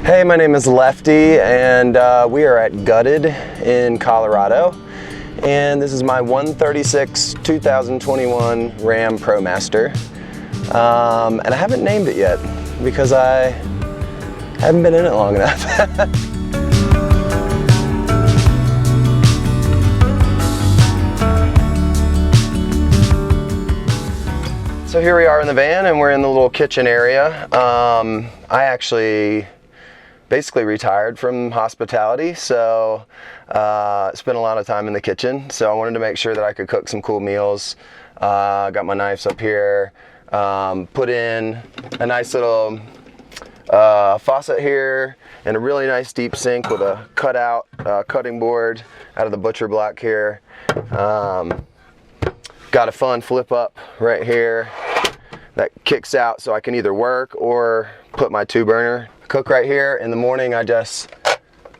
Hey, my name is Lefty, and we are at Gutted in Colorado, and this is my 136 2021 Ram Promaster, and I haven't named it yet because I haven't been in it long enough. So here we are in the van, and we're in the little kitchen area. I actually basically retired from hospitality, so spent a lot of time in the kitchen. So I wanted to make sure that I could cook some cool meals. Got my knives up here, put in a nice little faucet here, and a really nice deep sink with a cutout cutting board out of the butcher block here. Got a fun flip up right here that kicks out so I can either work or put my 2-burner. Cook right here. In the morning I just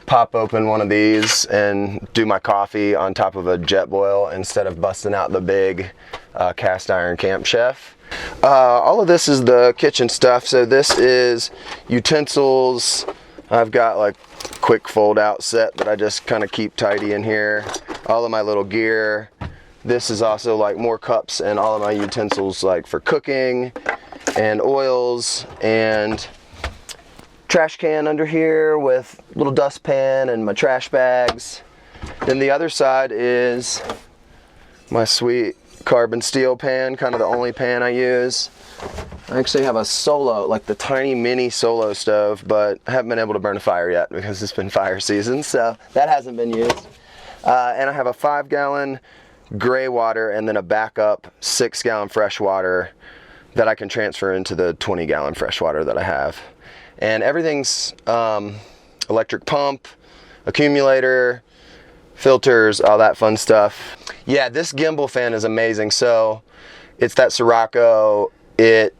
pop open one of these and do my coffee on top of a jet boil instead of busting out the big cast iron Camp Chef. All of this is the kitchen stuff. So this is utensils. I've got like quick fold out set that I just kind of keep tidy in here. All of my little gear. This is also like more cups and all of my utensils like for cooking and oils, and trash can under here with little dustpan and my trash bags. Then the other side is my sweet carbon steel pan, kind of the only pan I use. I actually have a Solo, like the tiny mini Solo stove, but I haven't been able to burn a fire yet because it's been fire season, so that hasn't been used. And I have a 5-gallon gray water and then a backup 6-gallon fresh water that I can transfer into the 20-gallon fresh water that I have. And everything's electric pump, accumulator, filters, all that fun stuff. Yeah, this gimbal fan is amazing. So it's that Sirocco. It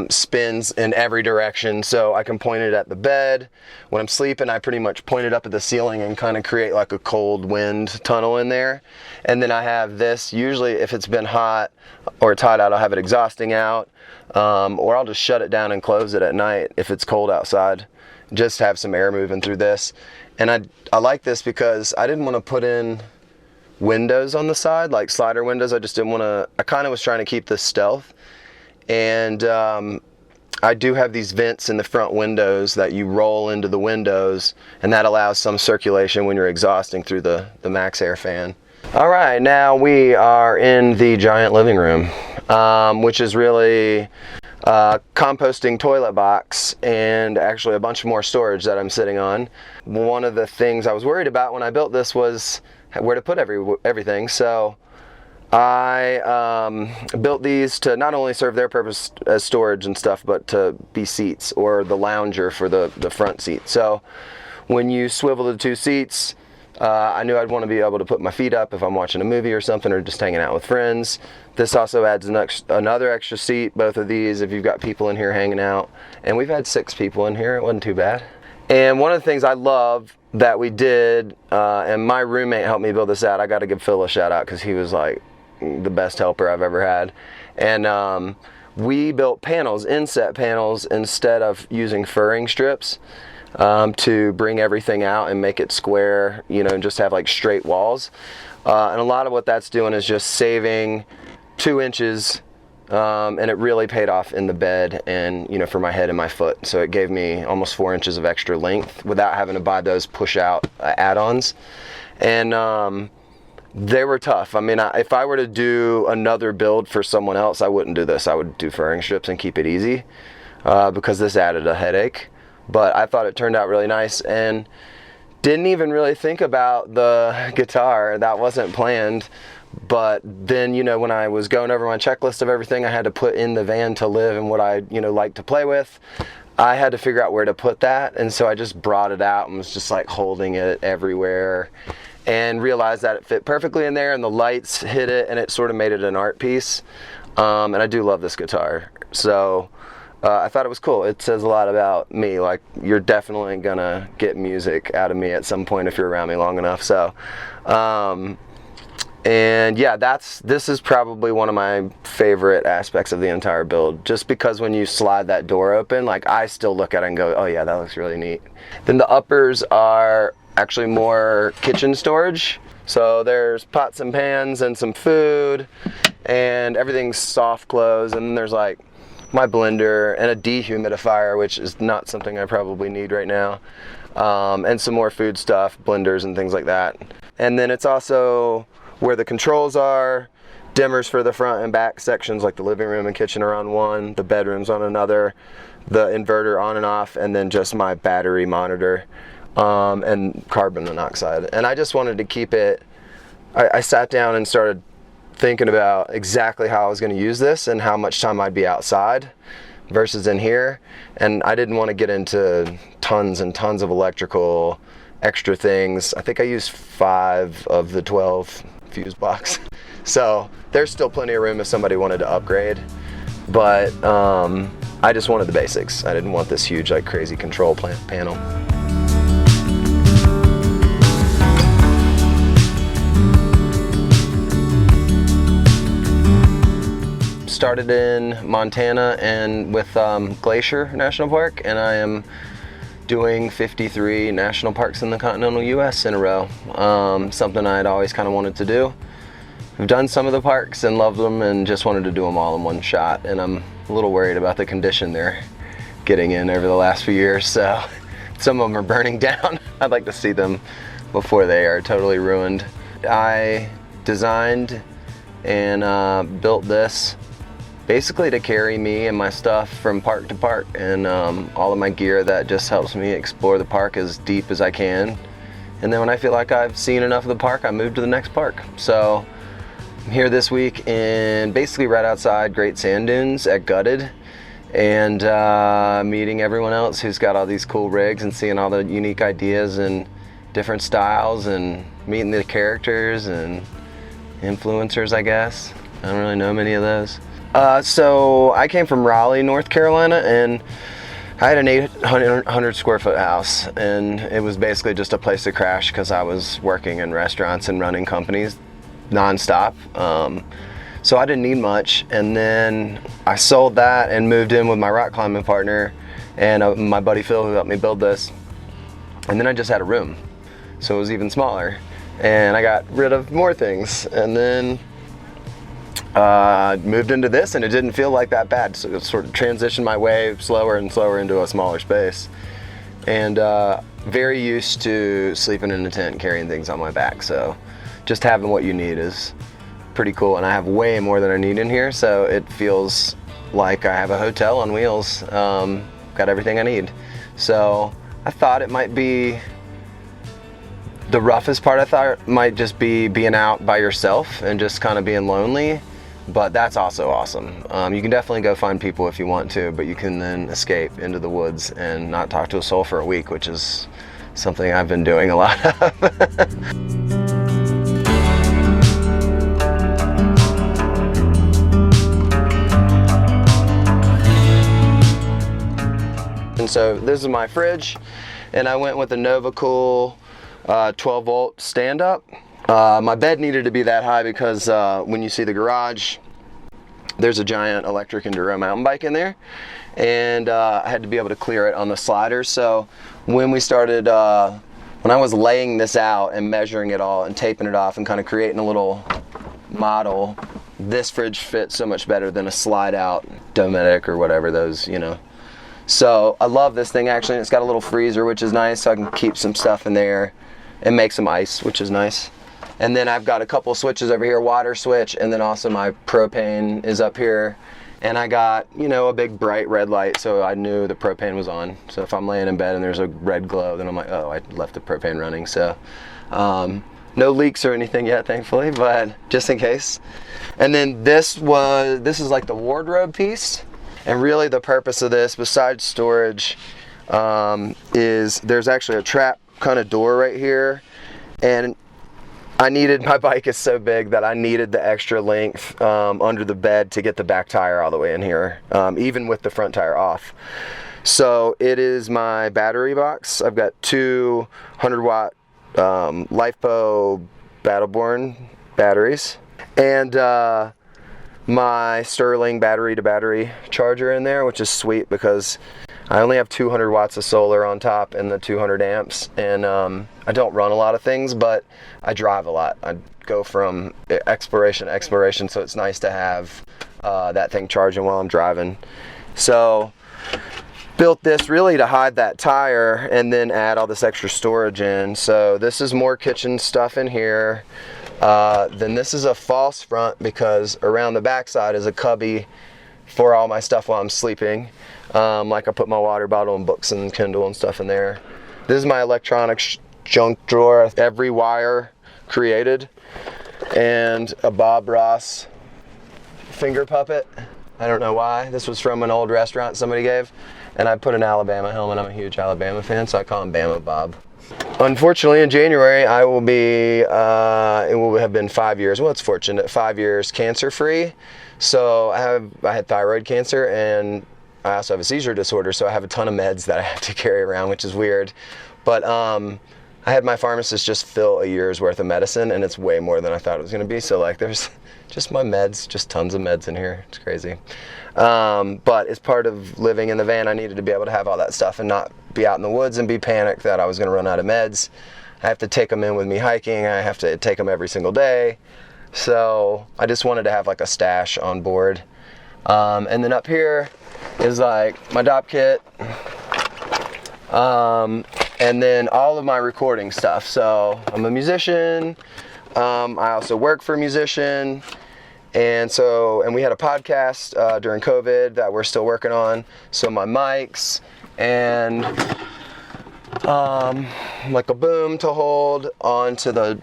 spins in every direction, so I can point it at the bed. When I'm sleeping, I pretty much point it up at the ceiling and kind of create like a cold wind tunnel in there. And then I have this, usually if it's been hot or it's hot out, I'll have it exhausting out, or I'll just shut it down and close it at night if it's cold outside, just have some air moving through this. And I like this because I didn't want to put in windows on the side, like slider windows. I just didn't want to, I kind of was trying to keep this stealth. And I do have these vents in the front windows that you roll into the windows, and that allows some circulation when you're exhausting through the Max Air fan. All right, now we are in the giant living room, which is really a composting toilet box and actually a bunch more storage that I'm sitting on. One of the things I was worried about when I built this was where to put everything. So I built these to not only serve their purpose as storage and stuff, but to be seats or the lounger for the front seat. So when you swivel the 2 seats, I knew I'd want to be able to put my feet up if I'm watching a movie or something, or just hanging out with friends. This also adds another extra seat, both of these, if you've got people in here hanging out. And we've had 6 people in here. It wasn't too bad. And one of the things I love that we did, and my roommate helped me build this out. I got to give Phil a shout out because he was like the best helper I've ever had. And we built panels, inset panels, instead of using furring strips to bring everything out and make it square, you know, and just have like straight walls. And a lot of what that's doing is just saving 2 inches, and it really paid off in the bed and, you know, for my head and my foot. So it gave me almost 4 inches of extra length without having to buy those push out add-ons. And they were tough. I mean, if I were to do another build for someone else, I wouldn't do this. I would do furring strips and keep it easy because this added a headache. But I thought it turned out really nice, and didn't even really think about the guitar. That wasn't planned. But then, you know, when I was going over my checklist of everything I had to put in the van to live and what I, you know, like to play with, I had to figure out where to put that. And so I just brought it out and was just like holding it everywhere, and realized that it fit perfectly in there, and the lights hit it, and it sort of made it an art piece. And I do love this guitar, so I thought it was cool. It says a lot about me. Like, you're definitely gonna get music out of me at some point if you're around me long enough. So And yeah, this is probably one of my favorite aspects of the entire build, just because when you slide that door open, like, I still look at it and go, oh yeah, that looks really neat. Then the uppers are actually more kitchen storage. So there's pots and pans and some food, and everything's soft close. And then there's like my blender and a dehumidifier, which is not something I probably need right now. And some more food stuff, blenders and things like that. And then it's also where the controls are, dimmers for the front and back sections, like the living room and kitchen are on one, the bedrooms on another, the inverter on and off, and then just my battery monitor, and carbon monoxide. And I just wanted to keep it, I sat down and started thinking about exactly how I was going to use this and how much time I'd be outside versus in here. And I didn't want to get into tons and tons of electrical extra things. I think I used 5 of the 12 fuse box. So there's still plenty of room if somebody wanted to upgrade. But I just wanted the basics. I didn't want this huge, like, crazy control panel. Started in Montana and with Glacier National Park, and I am doing 53 national parks in the continental US in a row. Something I'd always kind of wanted to do. I've done some of the parks and loved them and just wanted to do them all in one shot, and I'm a little worried about the condition they're getting in over the last few years, so some of them are burning down. I'd like to see them before they are totally ruined. I designed and built this basically to carry me and my stuff from park to park, and all of my gear that just helps me explore the park as deep as I can. And then when I feel like I've seen enough of the park, I move to the next park. So I'm here this week in basically right outside Great Sand Dunes at Gutted, and meeting everyone else who's got all these cool rigs and seeing all the unique ideas and different styles, and meeting the characters and influencers, I guess. I don't really know many of those. So I came from Raleigh, North Carolina, and I had an 800 square foot house, and it was basically just a place to crash because I was working in restaurants and running companies nonstop. So I didn't need much, and then I sold that and moved in with my rock climbing partner and my buddy Phil, who helped me build this. And then I just had a room, so it was even smaller, and I got rid of more things, and then moved into this, and it didn't feel like that bad. So it sort of transitioned my way slower and slower into a smaller space, and very used to sleeping in a tent, carrying things on my back. So just having what you need is pretty cool, and I have way more than I need in here, so it feels like I have a hotel on wheels. Got everything I need. So I thought it might be the roughest part. I thought it might just be being out by yourself and just kind of being lonely. But that's also awesome. You can definitely go find people if you want to, but you can then escape into the woods and not talk to a soul for a week, which is something I've been doing a lot of. And so this is my fridge, and I went with a NovaCool 12 volt stand up. My bed needed to be that high because when you see the garage, there's a giant electric enduro mountain bike in there, and I had to be able to clear it on the sliders. So when we started, when I was laying this out and measuring it all and taping it off and kind of creating a little model, this fridge fits so much better than a slide out Dometic or whatever those, you know. So I love this thing actually. It's got a little freezer, which is nice, so I can keep some stuff in there and make some ice, which is nice. And then I've got a couple switches over here, water switch, and then also my propane is up here. And I got, you know, a big bright red light, so I knew the propane was on. So if I'm laying in bed and there's a red glow, then I'm like, oh, I left the propane running. So no leaks or anything yet, thankfully, but just in case. And then this is like the wardrobe piece. And really the purpose of this, besides storage, is there's actually a trap kind of door right here. And my bike is so big that I needed the extra length under the bed to get the back tire all the way in here, even with the front tire off. So it is my battery box. I've got two 100 watt LifePo Battleborn batteries, and my Sterling battery to battery charger in there, which is sweet because I only have 200 watts of solar on top and the 200 amps, and I don't run a lot of things, but I drive a lot. I go from exploration to exploration, so it's nice to have that thing charging while I'm driving. So built this really to hide that tire and then add all this extra storage in. So this is more kitchen stuff in here. Then this is a false front because around the backside is a cubby for all my stuff while I'm sleeping. Like I put my water bottle and books and Kindle and stuff in there. This is my electronics junk drawer, every wire created, and a Bob Ross finger puppet. I don't know why. This was from an old restaurant somebody gave, and I put an Alabama helmet. I'm a huge Alabama fan, so I call him Bama Bob. Unfortunately, in January, I will be, it will have been 5 years, well, it's fortunate, 5 years cancer-free. So I had thyroid cancer, and I also have a seizure disorder, so I have a ton of meds that I have to carry around, which is weird. But I had my pharmacist just fill a year's worth of medicine, and it's way more than I thought it was going to be. So like there's just my meds, just tons of meds in here. It's crazy. But as part of living in the van, I needed to be able to have all that stuff and not be out in the woods and be panicked that I was going to run out of meds. I have to take them in with me hiking. I have to take them every single day. So I just wanted to have like a stash on board. And then up here is like my DOP kit. And then all of my recording stuff. So I'm a musician. I also work for a musician. And we had a podcast during COVID that we're still working on. So my mics and like a boom to hold onto the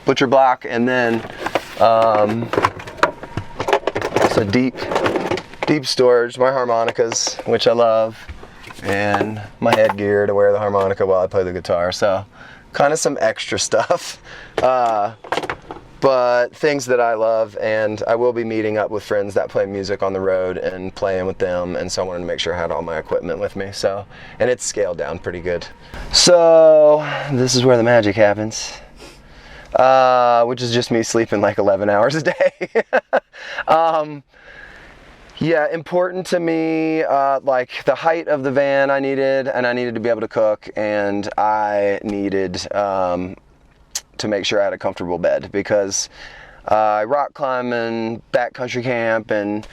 butcher block, and then it's a deep storage, my harmonicas, which I love, and my headgear to wear the harmonica while I play the guitar. So kind of some extra stuff. But things that I love, and I will be meeting up with friends that play music on the road and playing with them, and so I wanted to make sure I had all my equipment with me. So, and it's scaled down pretty good. So this is where the magic happens, which is just me sleeping like 11 hours a day. Yeah, important to me, like the height of the van I needed to be able to cook, and I needed to make sure I had a comfortable bed, because I rock climb and backcountry camp and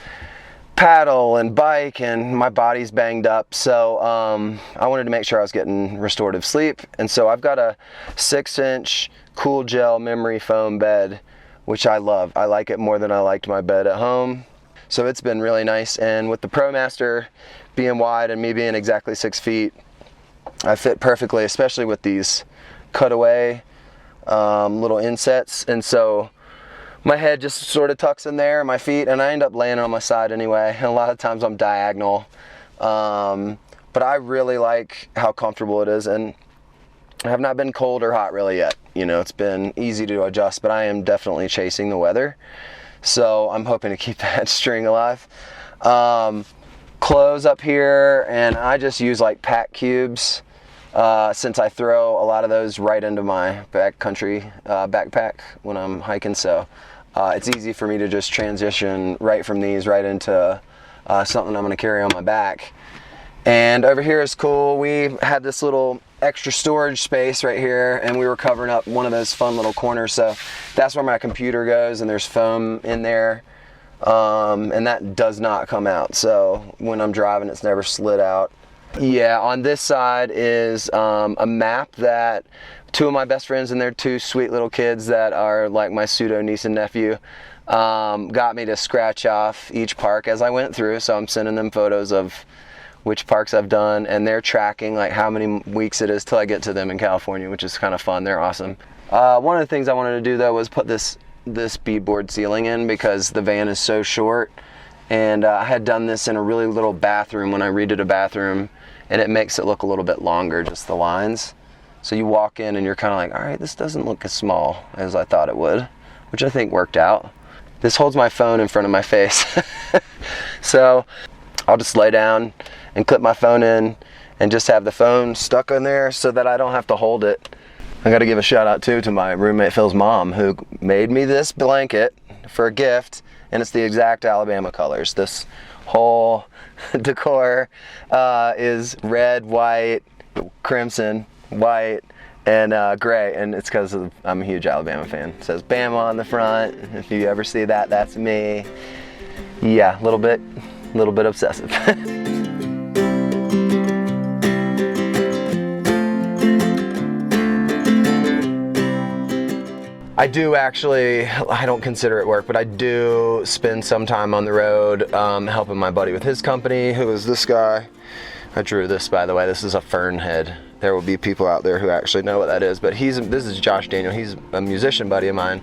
paddle and bike, and my body's banged up. So I wanted to make sure I was getting restorative sleep, and so I've got a 6-inch cool gel memory foam bed, which I love. I like it more than I liked my bed at home. So it's been really nice, and with the Promaster being wide and me being exactly 6 feet, I fit perfectly, especially with these cutaway little insets, and so my head just sort of tucks in there, my feet, and I end up laying on my side anyway, and a lot of times I'm diagonal, but I really like how comfortable it is, and I have not been cold or hot really yet. You know, it's been easy to adjust, but I am definitely chasing the weather, so I'm hoping to keep that string alive. Clothes up here, and I just use like pack cubes, since I throw a lot of those right into my backcountry backpack when I'm hiking, so it's easy for me to just transition right from these right into something I'm going to carry on my back. And over here is cool. We had this little extra storage space right here, and we were covering up one of those fun little corners, so that's where my computer goes, and there's foam in there, and that does not come out, so when I'm driving it's never slid out. Yeah, on this side is a map that two of my best friends and their two sweet little kids that are like my pseudo niece and nephew got me to scratch off each park as I went through, so I'm sending them photos of which parks I've done, and they're tracking like how many weeks it is till I get to them in California, which is kind of fun. They're awesome. One of the things I wanted to do though was put this beadboard ceiling in, because the van is so short, and I had done this in a really little bathroom when I redid a bathroom, and it makes it look a little bit longer, just the lines. So you walk in and you're kind of like, all right, this doesn't look as small as I thought it would, which I think worked out. This holds my phone in front of my face. So I'll just lay down and clip my phone in and just have the phone stuck in there so that I don't have to hold it. I got to give a shout out too to my roommate Phil's mom, who made me this blanket for a gift, and it's the exact Alabama colors. This whole decor is red, white, crimson, white, and gray, and it's because I'm a huge Alabama fan. It says Bama on the front. If you ever see that, that's me. Yeah, a little bit obsessive. I do actually, I don't consider it work, but I do spend some time on the road helping my buddy with his company, who is this guy. I drew this, by the way. This is a fern head. There will be people out there who actually know what that is, but this is Josh Daniel. He's a musician buddy of mine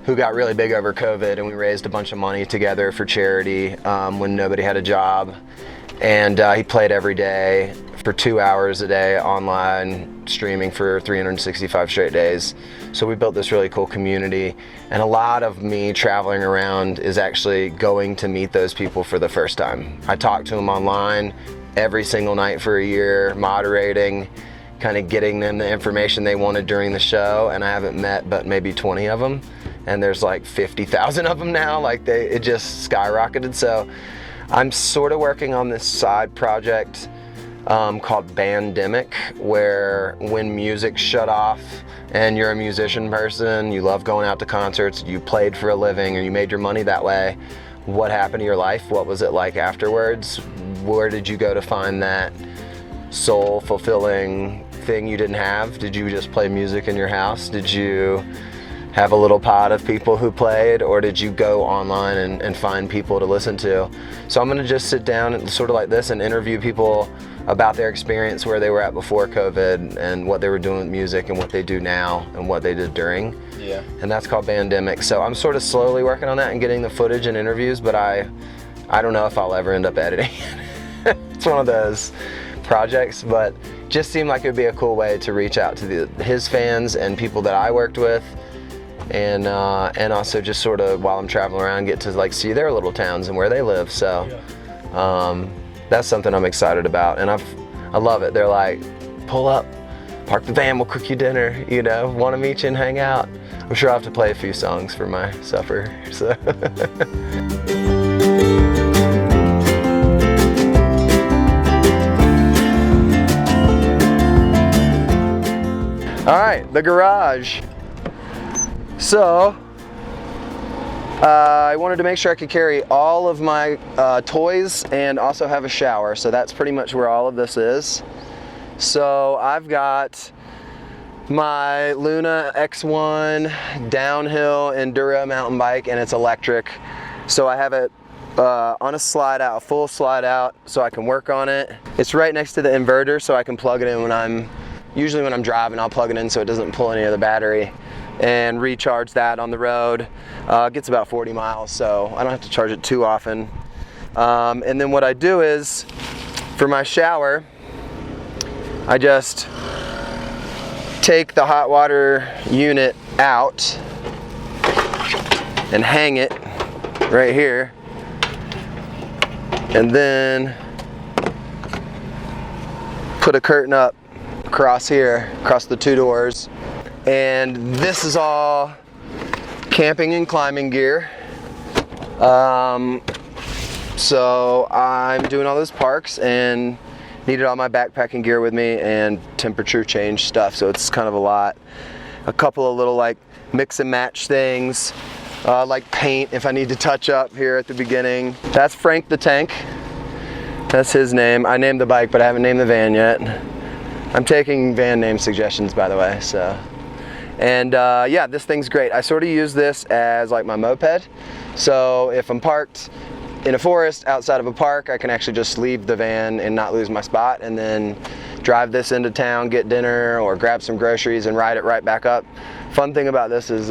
who got really big over COVID, and we raised a bunch of money together for charity when nobody had a job. And he played every day for 2 hours a day online, streaming for 365 straight days. So we built this really cool community, and a lot of me traveling around is actually going to meet those people for the first time. I talked to them online every single night for a year, moderating, kind of getting them the information they wanted during the show, and I haven't met but maybe 20 of them, and there's like 50,000 of them now. Like it just skyrocketed. So I'm sort of working on this side project called Bandemic, where when music shut off and you're a musician person, you love going out to concerts, you played for a living, or you made your money that way, what happened to your life? What was it like afterwards? Where did you go to find that soul fulfilling thing you didn't have? Did you just play music in your house? Did you have a little pod of people who played, or did you go online and find people to listen to? So I'm gonna just sit down and sort of like this and interview people about their experience, where they were at before COVID, and what they were doing with music, and what they do now, and what they did during. Yeah. And that's called Bandemic. So I'm sort of slowly working on that and getting the footage and interviews, but I don't know if I'll ever end up editing. It's one of those projects, but just seemed like it would be a cool way to reach out to his fans and people that I worked with, and also just sort of, while I'm traveling around, get to like see their little towns and where they live. So that's something I'm excited about, and I love it. They're like, pull up, park the van, we'll cook you dinner, you know, want to meet you and hang out. I'm sure I'll have to play a few songs for my supper. So. All right, the garage. So, I wanted to make sure I could carry all of my toys and also have a shower, so that's pretty much where all of this is. So I've got my Luna X1 downhill enduro mountain bike, and it's electric. So I have it on a slide out, a full slide out, so I can work on it. It's right next to the inverter, so I can plug it in usually when I'm driving, I'll plug it in so it doesn't pull any of the battery, and recharge that on the road. It gets about 40 miles, so I don't have to charge it too often. And then what I do is, for my shower, I just take the hot water unit out and hang it right here, and then put a curtain up across here, across the two doors. And this is all camping and climbing gear. So I'm doing all those parks and needed all my backpacking gear with me and temperature change stuff, so it's kind of a lot. A couple of little like mix and match things, like paint if I need to touch up here at the beginning. That's Frank the Tank. That's his name. I named the bike, but I haven't named the van yet. I'm taking van name suggestions, by the way, so. And yeah, this thing's great. I sort of use this as like my moped. So if I'm parked in a forest outside of a park, I can actually just leave the van and not lose my spot, and then drive this into town, get dinner or grab some groceries, and ride it right back up. Fun thing about this is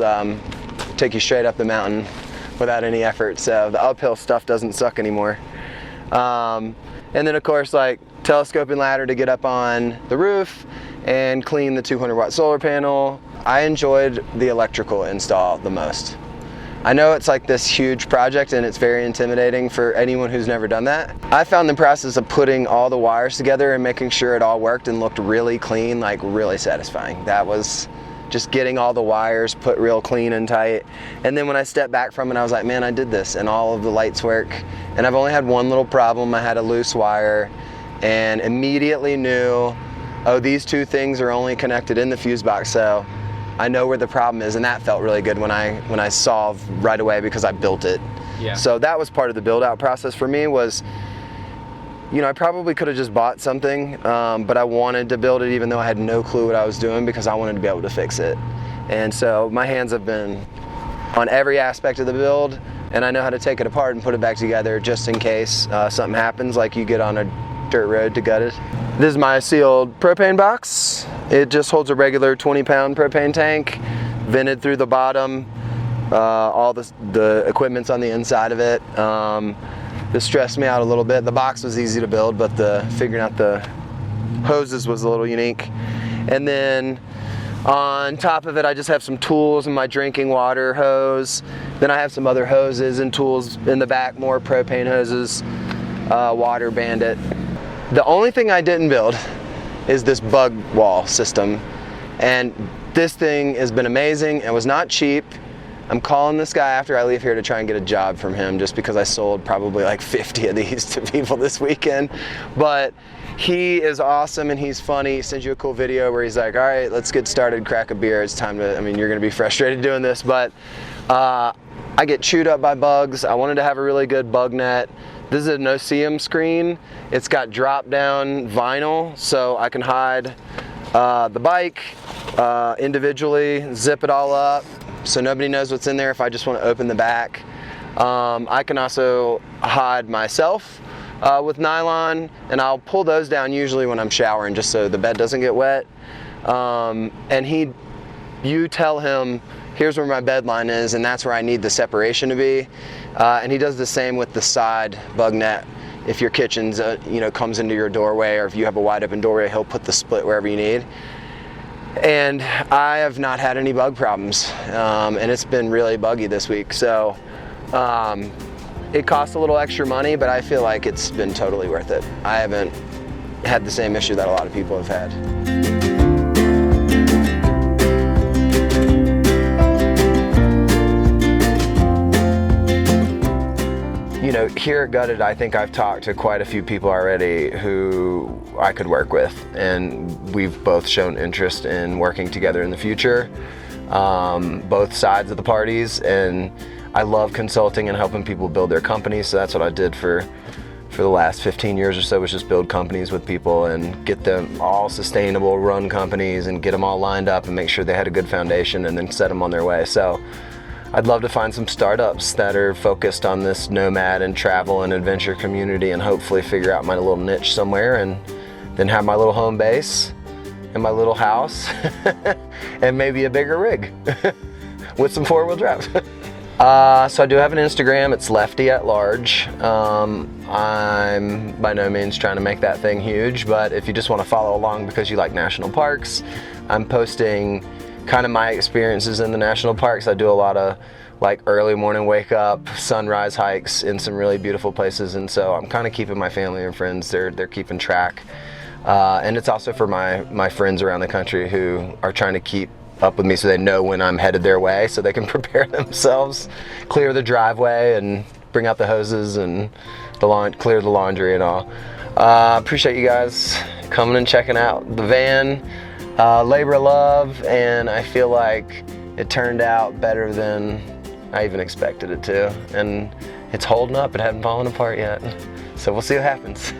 take you straight up the mountain without any effort, so the uphill stuff doesn't suck anymore. And then of course, like telescoping ladder to get up on the roof and clean the 200-watt solar panel. I enjoyed the electrical install the most. I know it's like this huge project and it's very intimidating for anyone who's never done that. I found the process of putting all the wires together and making sure it all worked and looked really clean, like really satisfying. That was just getting all the wires put real clean and tight. And then when I stepped back from it, I was like, man, I did this, and all of the lights work. And I've only had one little problem. I had a loose wire, and immediately knew, oh, these two things are only connected in the fuse box, so I know where the problem is. And that felt really good when I solved right away, because I built it. Yeah. So that was part of the build out process for me. Was, you know, I probably could have just bought something, but I wanted to build it even though I had no clue what I was doing, because I wanted to be able to fix it. And so my hands have been on every aspect of the build, and I know how to take it apart and put it back together just in case something happens, like you get on a dirt road to gut it. This is my sealed propane box. It just holds a regular 20-pound propane tank, vented through the bottom. All the equipment's on the inside of it. This stressed me out a little bit. The box was easy to build, but figuring out the hoses was a little unique. And then on top of it, I just have some tools and my drinking water hose. Then I have some other hoses and tools in the back, more propane hoses, water bandit. The only thing I didn't build is this bug wall system. And this thing has been amazing and was not cheap. I'm calling this guy after I leave here to try and get a job from him, just because I sold probably like 50 of these to people this weekend. But he is awesome and he's funny. He sends you a cool video where he's like, all right, let's get started, crack a beer. It's time to, I mean, you're gonna be frustrated doing this, but I get chewed up by bugs. I wanted to have a really good bug net. This is a no-see-em screen. It's got drop-down vinyl, so I can hide the bike individually, zip it all up, so nobody knows what's in there if I just want to open the back. I can also hide myself with nylon, and I'll pull those down usually when I'm showering just so the bed doesn't get wet. And you tell him, here's where my bed line is, and that's where I need the separation to be. And he does the same with the side bug net. If your kitchen's comes into your doorway, or if you have a wide open doorway, he'll put the split wherever you need. And I have not had any bug problems, and it's been really buggy this week. So it costs a little extra money, but I feel like it's been totally worth it. I haven't had the same issue that a lot of people have had. You know, here at Gutted, I think I've talked to quite a few people already who I could work with, and we've both shown interest in working together in the future, both sides of the parties. And I love consulting and helping people build their companies, so that's what I did for the last 15 years or so, was just build companies with people and get them all sustainable, run companies, and get them all lined up and make sure they had a good foundation and then set them on their way. So I'd love to find some startups that are focused on this nomad and travel and adventure community, and hopefully figure out my little niche somewhere, and then have my little home base and my little house and maybe a bigger rig with some four-wheel drive. So I do have an Instagram. It's Lefty at large. I'm by no means trying to make that thing huge, but if you just want to follow along because you like national parks, I'm posting kind of my experiences in the national parks. I do a lot of like early morning wake up, sunrise hikes in some really beautiful places, and so I'm kind of keeping my family and friends, they're keeping track. And it's also for my friends around the country who are trying to keep up with me, so they know when I'm headed their way, so they can prepare themselves, clear the driveway and bring out the hoses and clear the laundry and all. Appreciate you guys coming and checking out the van. Labor of love, and I feel like it turned out better than I even expected it to, and it's holding up. It hasn't fallen apart yet, so we'll see what happens.